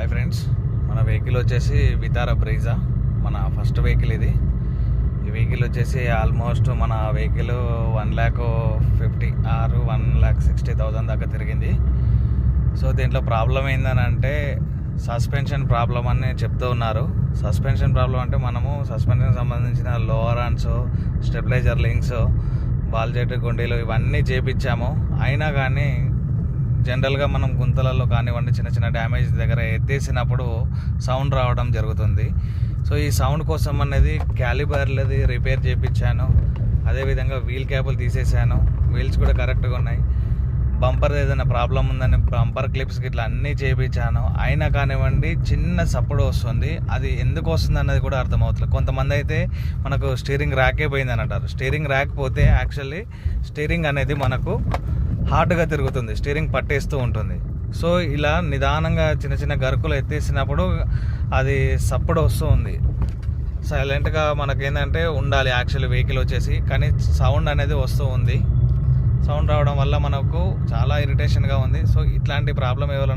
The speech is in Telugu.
హాయ్ ఫ్రెండ్స్, మన వెహికల్ వచ్చేసి వితారా బ్రీజా. మన ఫస్ట్ వెహికల్ ఇది. ఈ వెహికల్ వచ్చేసి ఆల్మోస్ట్ మన వెహికల్ 1,50,000 ఆర్ 1,60,000 దాకా తిరిగింది. సో దీంట్లో ప్రాబ్లం ఏందని అంటే సస్పెన్షన్ ప్రాబ్లం అని చెప్తూ ఉన్నారు. సస్పెన్షన్ ప్రాబ్లం అంటే మనము సస్పెన్షన్ సంబంధించిన lower arms, stabiliser links, ball జెట్ గుండీలు ఇవన్నీ చేపించాము. అయినా కానీ జనరల్గా మనం గుంతలలో కానివ్వండి, చిన్న చిన్న డ్యామేజ్ దగ్గర ఎత్తేసినప్పుడు సౌండ్ రావడం జరుగుతుంది. సో ఈ సౌండ్ కోసం అనేది క్యాలిబర్లది రిపేర్ చేయించాను. అదేవిధంగా వీల్ క్యాపులు తీసేసాను. వీల్స్ కూడా కరెక్ట్గా ఉన్నాయి. బంపర్ ఏదైనా ప్రాబ్లం ఉందని బంపర్ క్లిప్స్ ఇట్లా అన్నీ చేయించాను. అయినా కానివ్వండి చిన్న సప్పుడు వస్తుంది. అది ఎందుకు వస్తుంది అన్నది కూడా అర్థమవుతుంది. కొంతమంది అయితే మనకు స్టీరింగ్ ర్యాకే పోయిందని అంటారు. స్టీరింగ్ ర్యాక్ పోతే యాక్చువల్లీ స్టీరింగ్ అనేది మనకు హార్డ్గా తిరుగుతుంది, స్టీరింగ్ పట్టేస్తూ ఉంటుంది. సో ఇలా నిదానంగా చిన్న చిన్న గరుకులు ఎత్తేసినప్పుడు అది సప్పుడు వస్తూ ఉంది. సైలెంట్గా మనకేంటంటే ఉండాలి యాక్చువల్లీ వెహికల్ వచ్చేసి, కానీ సౌండ్ అనేది వస్తూ ఉంది. సౌండ్ రావడం వల్ల మనకు చాలా ఇరిటేషన్గా ఉంది. సో ఇట్లాంటి ప్రాబ్లం ఎవరైనా